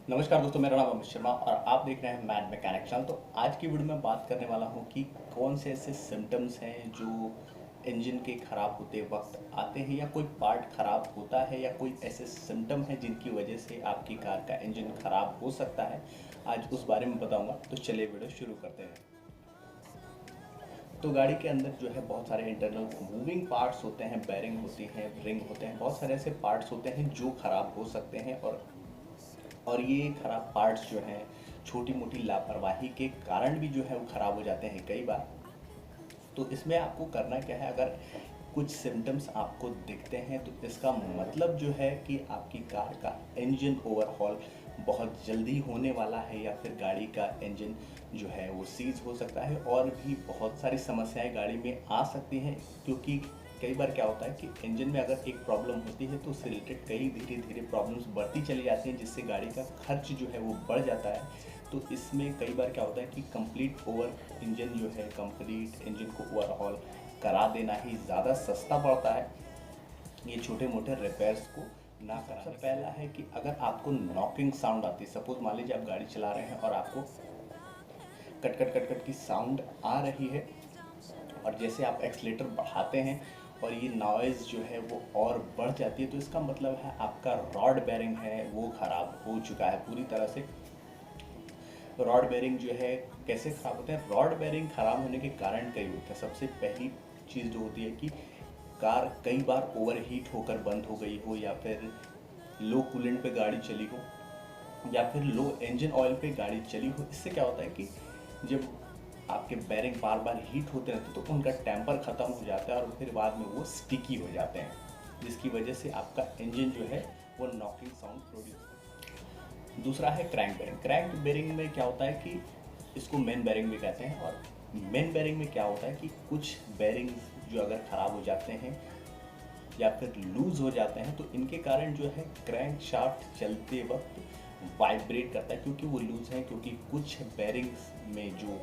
नमस्कार दोस्तों, मेरा नाम अमित शर्मा और आप देख रहे हैं मैड मैकेनिक चैनल। तो आज की वीडियो में बात करने वाला हूं कि कौन से ऐसे सिम्टम्स हैं जो इंजन के ख़राब होते वक्त आते हैं, या कोई पार्ट ख़राब होता है, या कोई ऐसे सिम्टम हैं जिनकी वजह से आपकी कार का इंजन ख़राब हो सकता है। आज उस बारे में बताऊंगा, तो चलिए वीडियो शुरू करते हैं। तो गाड़ी के अंदर जो है बहुत सारे इंटरनल मूविंग पार्ट्स होते हैं, बेरिंग होती हैं, रिंग होते हैं, बहुत सारे ऐसे पार्ट्स होते हैं जो ख़राब हो सकते हैं। और ये खराब पार्ट्स जो हैं छोटी मोटी लापरवाही के कारण भी जो है वो ख़राब हो जाते हैं कई बार। तो इसमें आपको करना क्या है, अगर कुछ सिम्टम्स आपको दिखते हैं तो इसका मतलब जो है कि आपकी कार का इंजन ओवरहॉल बहुत जल्दी होने वाला है, या फिर गाड़ी का इंजन जो है वो सीज हो सकता है। और भी बहुत सारी समस्याएं गाड़ी में आ सकती हैं, क्योंकि कई बार क्या होता है कि इंजन में अगर एक प्रॉब्लम होती है तो उससे रिलेटेड कई धीरे धीरे प्रॉब्लम्स बढ़ती चली जाती हैं, जिससे गाड़ी का खर्च जो है वो बढ़ जाता है। तो इसमें कई बार क्या होता है कि कंप्लीट इंजन को ओवरहॉल करा देना ही ज़्यादा सस्ता पड़ता है, ये छोटे मोटे रिपेयर्स को ना कराने। सबसे पहला है कि अगर आपको नॉकिंग साउंड आती है, सपोज मान लीजिए आप गाड़ी चला रहे हैं और आपको कट कट कट कट की साउंड आ रही है, और जैसे आप एक्सलेटर बढ़ाते हैं और ये नॉइज़ जो है वो और बढ़ जाती है, तो इसका मतलब है आपका रॉड बेरिंग है वो ख़राब हो चुका है पूरी तरह से। रॉड बेरिंग जो है कैसे ख़राब होते हैं? रॉड बेरिंग ख़राब होने के कारण कई होते हैं। सबसे पहली चीज़ जो होती है कि कार कई बार ओवरहीट होकर बंद हो गई हो, या फिर लो कूलेंट पे गाड़ी चली हो, या फिर लो इंजन ऑयल पे गाड़ी चली हो। इससे क्या होता है कि जब आपके बेरिंग बार बार हीट होते रहते हैं तो उनका टेम्पर ख़त्म हो जाता है और फिर बाद में वो स्टिकी हो जाते हैं, जिसकी वजह से आपका इंजन जो है वो नॉकिंग साउंड प्रोड्यूस करता है। दूसरा है क्रैंक बेरिंग। क्रैंक बेरिंग में क्या होता है कि इसको मेन बेरिंग भी कहते हैं। और मेन बेरिंग में क्या होता है कि कुछ बेरिंग जो अगर ख़राब हो जाते हैं या फिर लूज़ हो जाते हैं, तो इनके कारण जो है क्रैंक शाफ्ट चलते वक्त वाइब्रेट करता है, क्योंकि वो लूज़ हैं। क्योंकि कुछ बेरिंग्स में जो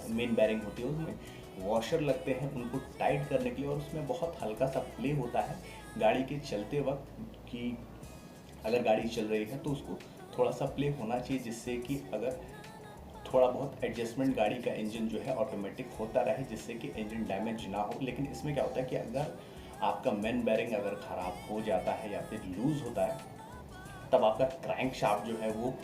मेन बेरिंग होती है उसमें वॉशर लगते हैं उनको टाइट करने के लिए, और उसमें बहुत हल्का सा प्ले होता है गाड़ी के चलते वक्त, कि अगर गाड़ी चल रही है तो उसको थोड़ा सा प्ले होना चाहिए, जिससे कि अगर थोड़ा बहुत एडजस्टमेंट गाड़ी का इंजन जो है ऑटोमेटिक होता रहे, जिससे कि इंजन डैमेज ना हो। लेकिन इसमें क्या होता है कि अगर आपका मेन बेरिंग अगर ख़राब हो जाता है या फिर लूज़ होता है, तब आपका क्रैंक शाफ्ट जो है वो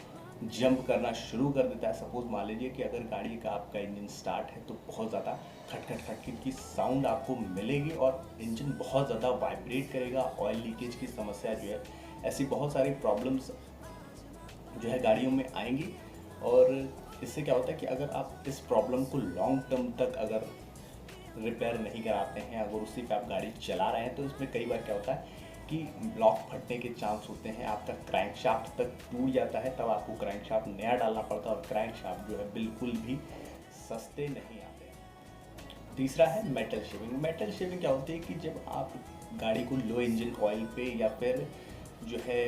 जंप करना शुरू कर देता है। सपोज मान लीजिए कि अगर गाड़ी का आपका इंजन स्टार्ट है तो बहुत ज़्यादा खट खट खट की साउंड आपको मिलेगी और इंजन बहुत ज़्यादा वाइब्रेट करेगा। ऑयल लीकेज की समस्या जो है, ऐसी बहुत सारी प्रॉब्लम्स जो है गाड़ियों में आएंगी। और इससे क्या होता है कि अगर आप इस प्रॉब्लम को लॉन्ग टर्म तक अगर रिपेयर नहीं कराते हैं, अगर उसी पे आप गाड़ी चला रहे हैं, तो इसमें कई बार क्या होता है कि ब्लॉक फटने के चांस होते हैं, आपका क्रैंक शाफ्ट तक टूट जाता है, तब आपको क्रैंक शाफ्ट नया डालना पड़ता है। और क्रैंक शाफ्ट जो है बिल्कुल भी सस्ते नहीं आते हैं। तीसरा है मेटल शेविंग। मेटल शेविंग क्या होती है कि जब आप गाड़ी को लो इंजन ऑयल पे या फिर जो है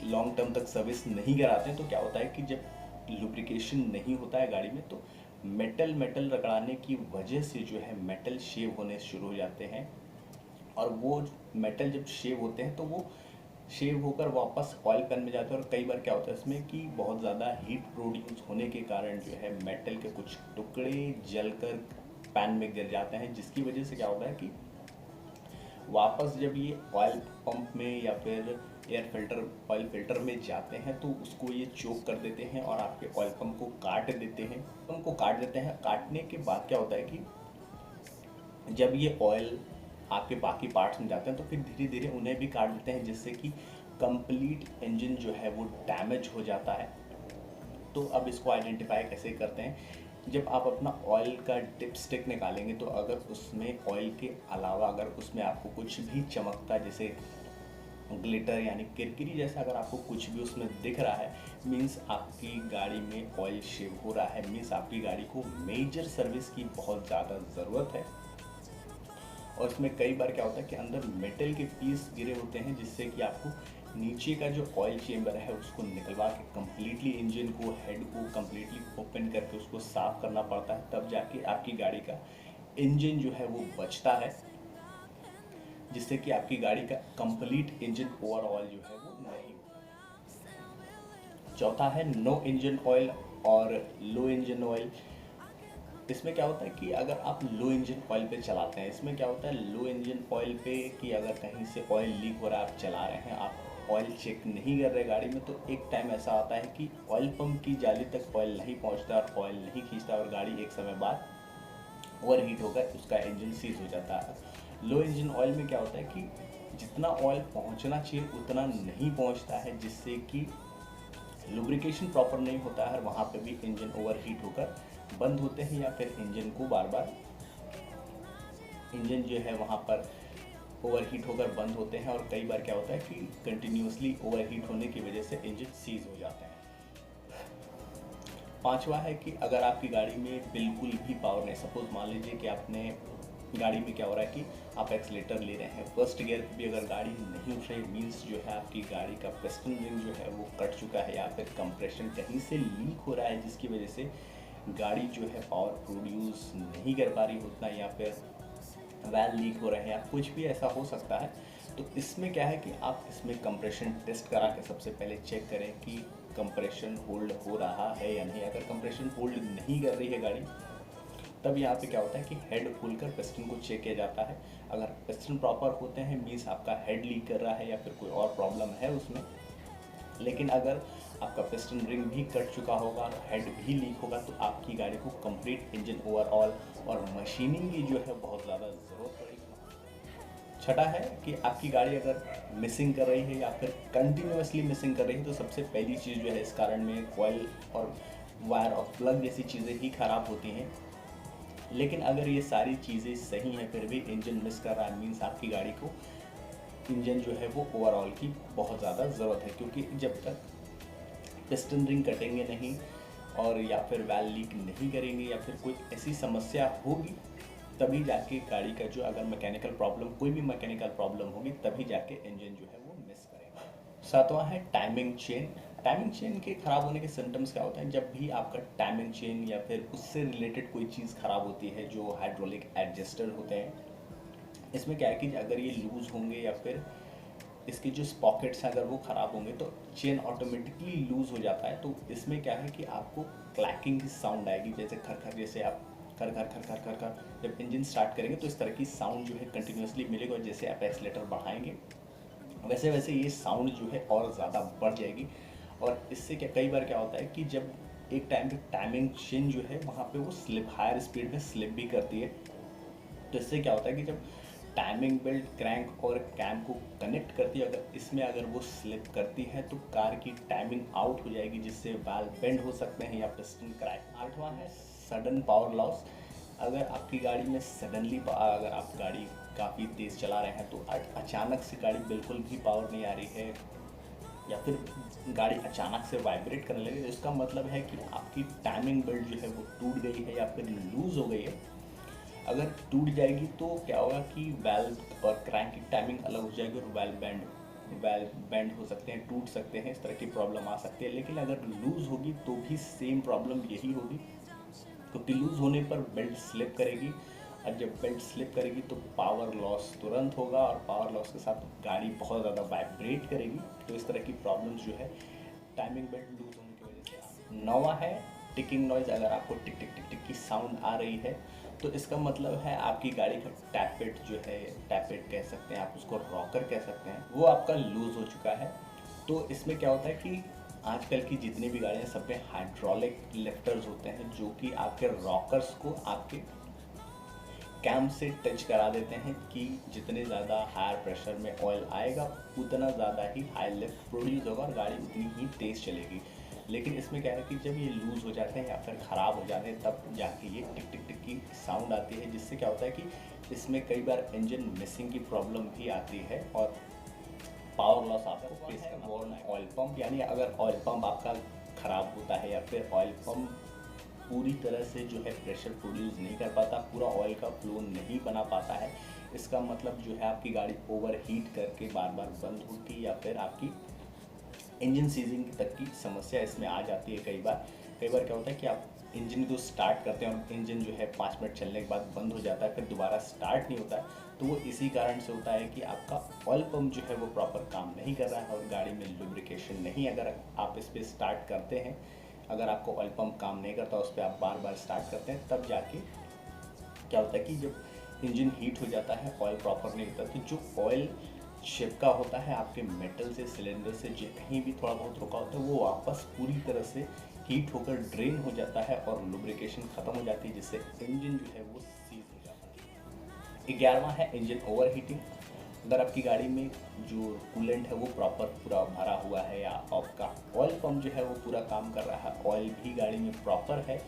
लॉन्ग टर्म तक सर्विस नहीं कराते हैं, तो क्या होता है कि जब लुब्रिकेशन नहीं होता है गाड़ी में, तो मेटल मेटल रगड़ाने की वजह से जो है मेटल शेव होने शुरू हो जाते हैं। और वो मेटल जब शेव होते हैं तो वो शेव होकर वापस ऑयल पैन में जाते हैं। और कई बार क्या होता है इसमें कि बहुत ज़्यादा हीट प्रोड्यूस होने के कारण जो है मेटल के कुछ टुकड़े जलकर पैन में गिर जाते हैं, जिसकी वजह से क्या होता है कि वापस जब ये ऑयल पंप में या फिर एयर फिल्टर ऑयल फिल्टर में जाते हैं, तो उसको ये चोक कर देते हैं और आपके ऑयल पंप को काट देते हैं। उनको काट देते हैं, काटने के बाद क्या होता है कि जब ये ऑयल आपके बाकी पार्ट्स में जाते हैं तो फिर धीरे धीरे उन्हें भी काट देते हैं, जिससे कि कंप्लीट इंजन जो है वो डैमेज हो जाता है। तो अब इसको आइडेंटिफाई कैसे करते हैं? जब आप अपना ऑयल का डिप स्टिक निकालेंगे, तो अगर उसमें ऑयल के अलावा अगर उसमें आपको कुछ भी चमकता, जैसे ग्लिटर यानी किरकिरी जैसा अगर आपको कुछ भी उसमें दिख रहा है, मीन्स आपकी गाड़ी में ऑयल शेव हो रहा है, मीन्स आपकी गाड़ी को मेजर सर्विस की बहुत ज़्यादा ज़रूरत है। और इसमें कई बार क्या होता है कि अंदर मेटल के पीस गिरे होते हैं, जिससे कि आपको नीचे का जो ऑयल चेम्बर है उसको निकलवा के कम्प्लीटली इंजन को, हेड को कम्प्लीटली ओपन करके उसको साफ़ करना पड़ता है, तब जाके आपकी गाड़ी का इंजन जो है वो बचता है, जिससे कि आपकी गाड़ी का कंप्लीट इंजन ओवरऑल जो है वो नहीं होता। चौथा है नो इंजन ऑयल और लो इंजन ऑयल। इसमें क्या होता है कि अगर आप लो इंजन ऑयल पे चलाते हैं, इसमें क्या होता है लो इंजन ऑयल पे कि अगर कहीं से ऑयल लीक हो रहा है, आप चला रहे हैं, आप ऑयल चेक नहीं कर रहे गाड़ी में, तो एक टाइम ऐसा आता है कि ऑयल पंप की जाली तक ऑयल नहीं पहुंचता और ऑयल नहीं खींचता और गाड़ी एक समय बाद ओवर हीट होकर उसका इंजन सीज हो जाता है। लो इंजन ऑयल में क्या होता है कि जितना ऑयल पहुंचना चाहिए उतना नहीं पहुंचता है, जिससे कि लुब्रिकेशन प्रॉपर नहीं होता है और वहाँ पे भी इंजन ओवर हीट होकर बंद होते हैं, या फिर इंजन को बार बार इंजन जो है वहाँ पर ओवर हीट होकर बंद होते हैं। और कई बार क्या होता है कि कंटिन्यूसली ओवर हीट होने की वजह से इंजन सीज हो जाते हैं। पांचवा है कि अगर आपकी गाड़ी में बिल्कुल भी पावर नहीं, सपोज मान लीजिए कि आपने गाड़ी में क्या हो रहा है कि आप एक्सीलेटर ले रहे हैं, फर्स्ट गियर पे भी अगर गाड़ी नहीं उठ रही, मीन्स जो है आपकी गाड़ी का पिस्टन रिंग जो है वो कट चुका है, या फिर कंप्रेशन कहीं से लीक हो रहा है जिसकी वजह से गाड़ी जो है पावर प्रोड्यूस नहीं कर पा रही उतना, या फिर वैल लीक हो रहे हैं, या कुछ भी ऐसा हो सकता है। तो इसमें क्या है कि आप इसमें कंप्रेशन टेस्ट करा के सबसे पहले चेक करें कि कंप्रेशन होल्ड हो रहा है या नहीं। अगर कंप्रेशन होल्ड नहीं कर रही है गाड़ी, तब यहाँ पे क्या होता है कि हेड खोलकर पिस्टन को चेक किया जाता है। अगर पिस्टन प्रॉपर होते हैं मीन्स आपका हेड लीक कर रहा है या फिर कोई और प्रॉब्लम है उसमें। लेकिन अगर आपका पिस्टन रिंग भी कट चुका होगा और हेड भी लीक होगा, तो आपकी गाड़ी को कंप्लीट इंजन ओवरऑल और मशीनिंग की जो है बहुत ज़्यादा ज़रूरत पड़ेगी। छठा है कि आपकी गाड़ी अगर मिसिंग कर रही है या फिर कंटिन्यूसली मिसिंग कर रही है, तो सबसे पहली चीज़ जो है इस कारण में कॉइल और वायर और प्लग जैसी चीज़ें ही ख़राब होती हैं। लेकिन अगर ये सारी चीज़ें सही हैं फिर भी इंजन मिस कर रहा है, मीन्स आपकी गाड़ी को इंजन जो है वो ओवरऑल की बहुत ज़्यादा ज़रूरत है। क्योंकि जब तक पिस्टन रिंग कटेंगे नहीं और या फिर वैल लीक नहीं करेंगे या फिर कोई ऐसी समस्या होगी, तभी जाके गाड़ी का जो अगर मैकेनिकल प्रॉब्लम, कोई भी मैकेनिकल प्रॉब्लम होगी, तभी जाके इंजन जो है वो मिस करेगा। सातवां है टाइमिंग चेन। टाइमिंग चेन के ख़राब होने के सिम्टम्स क्या होते हैं? जब भी आपका टाइमिंग चेन या फिर उससे रिलेटेड कोई चीज़ ख़राब होती है, जो हाइड्रोलिक एडजस्टर होते हैं, इसमें क्या है कि अगर ये लूज़ होंगे या फिर इसके जो स्पॉकेट्स हैं अगर वो ख़राब होंगे, तो चेन ऑटोमेटिकली लूज़ हो जाता है। तो इसमें क्या है कि आपको क्लैकिंग की साउंड आएगी, जैसे खर खर, जैसे आप खर खर खर खर खर खर जब इंजन स्टार्ट करेंगे तो इस तरह की साउंड जो है कंटिन्यूसली मिलेगी, और जैसे आप एक्सीलेटर बढ़ाएंगे वैसे वैसे ये साउंड जो है और ज़्यादा बढ़ जाएगी। और इससे क्या कई बार क्या होता है कि जब एक टाइम पे टाइमिंग चेन जो है वहाँ पे वो स्लिप, हायर स्पीड में स्लिप भी करती है। तो इससे क्या होता है कि जब टाइमिंग बेल्ट क्रैंक और कैम को कनेक्ट करती है, अगर इसमें अगर वो स्लिप करती है तो कार की टाइमिंग आउट हो जाएगी, जिससे वाल्व बेंड हो सकते हैं या पिस्टन क्रैक। आठवां है सडन पावर लॉस। अगर आपकी गाड़ी में सडनली, अगर आप गाड़ी काफ़ी तेज़ चला रहे हैं तो अचानक से गाड़ी बिल्कुल भी पावर नहीं आ रही है, या फिर गाड़ी अचानक से वाइब्रेट करने लगे, तो इसका मतलब है कि आपकी टाइमिंग बेल्ट जो है वो टूट गई है या फिर लूज़ हो गई है। अगर टूट जाएगी तो क्या होगा कि वेल्व और क्रैंक की टाइमिंग अलग हो जाएगी और वेल्व बैंड हो सकते हैं, टूट सकते हैं, इस तरह की प्रॉब्लम आ सकती है। लेकिन अगर लूज़ होगी तो भी सेम प्रॉब्लम यही होगी, क्योंकि लूज़ होने पर बेल्ट स्लिप करेगी, और जब बेल्ट स्लिप करेगी तो पावर लॉस तुरंत होगा, और पावर लॉस के साथ गाड़ी बहुत ज़्यादा वाइब्रेट करेगी। तो इस तरह की प्रॉब्लम्स जो है टाइमिंग बेल्ट लूज़ होने की वजह से। नौवां है टिकिंग नॉइज़। अगर आपको टिक टिक टिक टिक की साउंड आ रही है तो इसका मतलब है आपकी गाड़ी का टैपेट जो है, टैपेट कह सकते हैं आप उसको, रॉकर कह सकते हैं, वो आपका लूज़ हो चुका है। तो इसमें क्या होता है कि आजकल की जितनी भी गाड़ियाँ सब में हाइड्रोलिक लिफ्टर्स होते हैं, जो कि आपके रॉकर्स को आपके कैम से टच करा देते हैं कि जितने ज़्यादा हायर प्रेशर में ऑयल आएगा उतना ज़्यादा ही हाई लिफ्ट प्रोड्यूस होगा और गाड़ी उतनी ही तेज़ चलेगी। लेकिन इसमें क्या है कि जब ये लूज़ हो जाते हैं या फिर ख़राब हो जाते हैं, तब जाके ये टिक टिक टिक की साउंड आती है, जिससे क्या होता है कि इसमें कई बार इंजन मिसिंग की प्रॉब्लम भी आती है और पावर लॉस आपको फेस करना पड़ता है। ऑयल पंप, यानी अगर ऑयल पंप आपका ख़राब होता है या फिर ऑयल पंप पूरी तरह से जो है प्रेशर प्रोड्यूस नहीं कर पाता, पूरा ऑयल का फ्लो नहीं बना पाता है, इसका मतलब जो है आपकी गाड़ी ओवर हीट करके बार बार बंद होती, या फिर आपकी इंजन सीजिंग तक की समस्या इसमें आ जाती है। कई बार क्या होता है कि आप इंजन को स्टार्ट करते हैं और इंजन जो है 5 मिनट चलने के बाद बंद हो जाता है, फिर दोबारा स्टार्ट नहीं होता है, तो वो इसी कारण से होता है कि आपका ऑयल पंप जो है वो प्रॉपर काम नहीं कर रहा है और गाड़ी में लुब्रिकेशन नहीं। अगर आप इस पर स्टार्ट करते हैं, अगर आपको ऑयल पंप काम नहीं करता, उस पर आप बार बार स्टार्ट करते हैं, तब जाके क्या होता है कि जब इंजन हीट हो जाता है, ऑयल प्रॉपर नहीं होता, तो जो ऑयल चिपका होता है आपके मेटल से, सिलेंडर से, जो कहीं भी थोड़ा बहुत रुका होता है, वो वापस पूरी तरह से हीट होकर ड्रेन हो जाता है और लुब्रिकेशन ख़त्म हो जाती है, जिससे इंजन जो है वो सीज हो जाता है। 11वां है इंजन ओवर हीटिंग। अगर आपकी गाड़ी में जो कूलेंट है वो प्रॉपर पूरा भरा हुआ है, या आपका ऑयल पंप जो है वो पूरा काम कर रहा है, ऑयल भी गाड़ी में प्रॉपर है,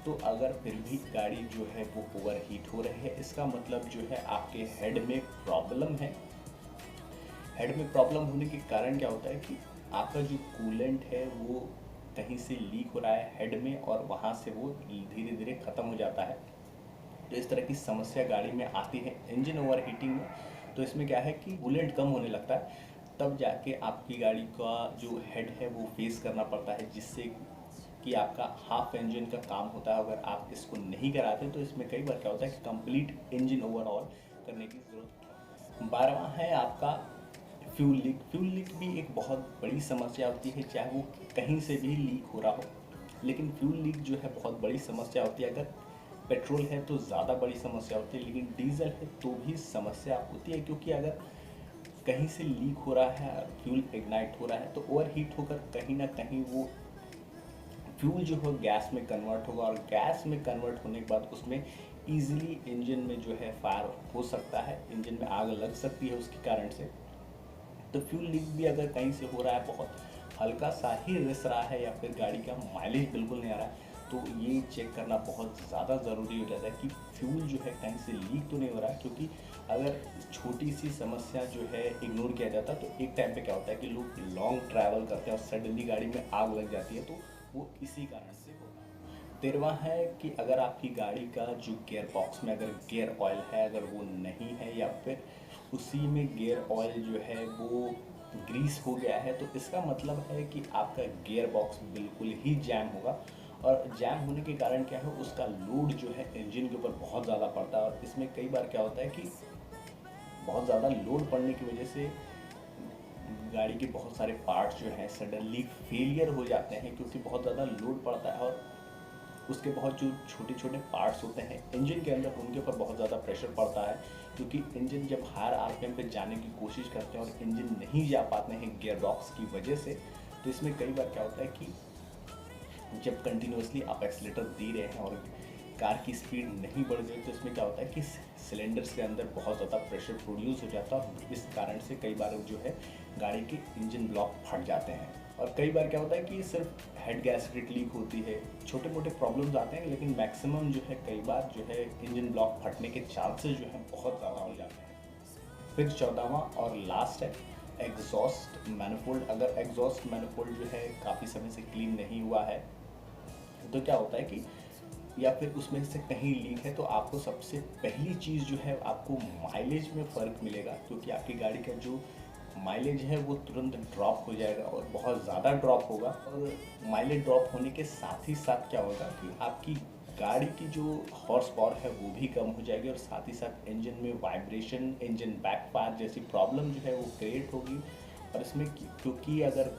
तो अगर फिर भी गाड़ी जो है वो ओवर हीट हो रही है, इसका मतलब जो है आपके हेड में प्रॉब्लम है। हेड में प्रॉब्लम होने के कारण क्या होता है कि आपका जो कूलेंट है वो कहीं से लीक हो रहा है हेड में, और वहाँ से वो धीरे धीरे ख़त्म हो जाता है। तो इस तरह की समस्या गाड़ी में आती है इंजन ओवर हीटिंग में। तो इसमें क्या है कि कूलेंट कम होने लगता है, तब जाके आपकी गाड़ी का जो हेड है वो फेस करना पड़ता है, जिससे कि आपका हाफ इंजन का काम होता है। अगर आप इसको नहीं कराते तो इसमें कई बार क्या होता है कि कंप्लीट इंजन ओवरऑल करने की ज़रूरत है। 12वां है आपका फ्यूल लीक। फ्यूल लीक भी एक बहुत बड़ी समस्या होती है, चाहे वो कहीं से भी लीक हो रहा हो, लेकिन फ्यूल लीक जो है बहुत बड़ी समस्या होती है। अगर पेट्रोल है तो ज़्यादा बड़ी समस्या होती है, लेकिन डीजल है तो भी समस्या होती है, क्योंकि अगर कहीं से लीक हो रहा है, फ्यूल इग्नाइट हो रहा है, तो ओवर हीट होकर कहीं ना कहीं वो फ्यूल जो हो गैस में कन्वर्ट होगा, और गैस में कन्वर्ट होने के बाद उसमें ईजिली इंजन में जो है फायर हो सकता है, इंजन में आग लग सकती है उसके कारण से। तो फ्यूल लीक भी अगर कहीं से हो रहा है, बहुत हल्का सा ही रिस रहा है, या फिर गाड़ी का माइलेज बिल्कुल नहीं आ रहा है, तो ये चेक करना बहुत ज़्यादा ज़रूरी हो जाता है कि फ्यूल जो है कहीं से लीक तो नहीं हो रहा है। क्योंकि अगर छोटी सी समस्या जो है इग्नोर किया जाता है, तो एक टाइम पे क्या होता है कि लोग लॉन्ग ट्रैवल करते हैं और सडनली गाड़ी में आग लग जाती है, तो वो इसी कारण से होता है। 13वां है कि अगर आपकी गाड़ी का जो गियर बॉक्स में अगर गियर ऑयल है, अगर वो नहीं है, या फिर उसी में गियर ऑयल जो है वो ग्रीस हो गया है, तो इसका मतलब है कि आपका गियर बॉक्स बिल्कुल ही जैम होगा। और जैम होने के कारण क्या है, उसका लोड जो है इंजन के ऊपर बहुत ज़्यादा पड़ता है, और इसमें कई बार क्या होता है कि बहुत ज़्यादा लोड पड़ने की वजह से गाड़ी के बहुत सारे पार्ट्स जो हैं सडनली फेलियर हो जाते हैं, क्योंकि बहुत ज़्यादा लोड पड़ता है, और उसके बहुत जो छोटे छोटे पार्ट्स होते हैं इंजन के अंदर, उनके ऊपर बहुत ज़्यादा प्रेशर पड़ता है। क्योंकि इंजन जब हायर आरपीएम पे जाने की कोशिश करते हैं और इंजन नहीं जा पाते हैं गियर बॉक्स की वजह से, तो इसमें कई बार क्या होता है कि जब कंटिन्यूसली आप एक्सीलेटर दे रहे हैं और कार की स्पीड नहीं बढ़ रही, तो इसमें क्या होता है कि सिलेंडर्स के अंदर बहुत ज़्यादा प्रेशर प्रोड्यूस हो जाता है, और इस कारण से कई बार जो है गाड़ी के इंजन ब्लॉक फट जाते हैं। और कई बार क्या होता है कि सिर्फ हेड गैस्केट लीक होती है, छोटे मोटे प्रॉब्लम्स आते हैं, लेकिन मैक्सिमम जो है कई बार जो है इंजन ब्लॉक फटने के चांसेस जो है बहुत ज़्यादा हो जाते हैं। फिर 14वां और लास्ट है एग्जॉस्ट मैनिफोल्ड। अगर एग्जॉस्ट मैनिफोल्ड जो है काफ़ी समय से क्लीन नहीं हुआ है, तो क्या होता है कि या फिर उसमें से कहीं लीक है, तो आपको सबसे पहली चीज़ जो है आपको माइलेज में फ़र्क मिलेगा, क्योंकि आपकी गाड़ी का जो माइलेज है वो तुरंत ड्रॉप हो जाएगा, और बहुत ज़्यादा ड्रॉप होगा। और माइलेज ड्रॉप होने के साथ ही साथ क्या होगा कि आपकी गाड़ी की जो हॉर्स पावर है वो भी कम हो जाएगी, और साथ ही साथ इंजन में वाइब्रेशन, इंजन बैकफायर जैसी प्रॉब्लम जो है वो क्रिएट होगी। और इसमें क्योंकि अगर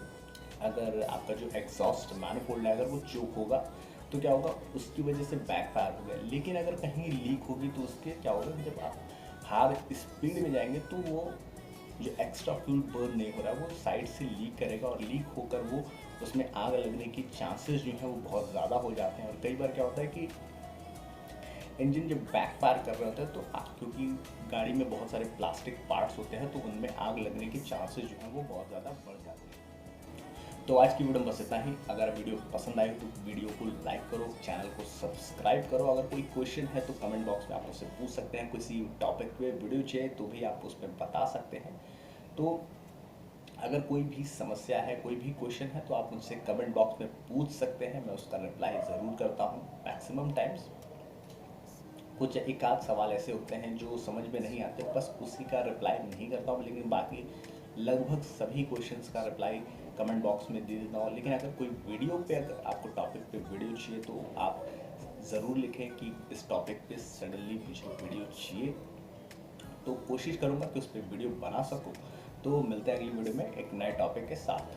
अगर आपका जो एग्जॉस्ट मैनिफोल्ड है अगर वो चोक होगा, तो क्या होगा, उसकी वजह से बैकफायर हो गया। लेकिन अगर कहीं लीक होगी तो उसके क्या होगा कि जब आप हाई स्पीड में जाएंगे, तो वो जो एक्स्ट्रा फ्यूल बर्न नहीं हो रहा है वो साइड से लीक करेगा, और लीक होकर वो उसमें आग लगने की चांसेस जो हैं वो बहुत ज़्यादा हो जाते हैं। और कई बार क्या होता है कि इंजन जब बैकफायर कर रहे होते हैं, तो क्योंकि गाड़ी में बहुत सारे प्लास्टिक पार्ट्स होते हैं, तो उनमें आग लगने के चांसेस जो हैं वो बहुत ज़्यादा बढ़ जाते हैं। तो आज की वीडियो में बस इतना ही। अगर वीडियो पसंद आए तो वीडियो को लाइक करो, चैनल को सब्सक्राइब करो। अगर कोई क्वेश्चन है तो कमेंट बॉक्स में आप मुझसे पूछ सकते हैं। किसी टॉपिक पे वीडियो चाहिए तो भी आप उस पर बता सकते हैं। तो अगर कोई भी समस्या है, कोई भी क्वेश्चन है, तो आप मुझसे कमेंट बॉक्स में पूछ सकते हैं। मैं उसका रिप्लाई ज़रूर करता हूँ मैक्सिमम टाइम्स। कुछ एक आध सवाल ऐसे होते हैं जो समझ में नहीं आते, बस उसी का रिप्लाई नहीं करता हूँ, लेकिन बाकी लगभग सभी क्वेश्चंस का रिप्लाई कमेंट बॉक्स में दे देता हूँ। लेकिन अगर कोई वीडियो पे, अगर आपको टॉपिक पे वीडियो चाहिए तो आप ज़रूर लिखें कि इस टॉपिक पे सडनली मुझे वीडियो चाहिए, तो कोशिश करूँगा कि उस पर वीडियो बना सकूँ। तो मिलते हैं अगली वीडियो में एक नए टॉपिक के साथ।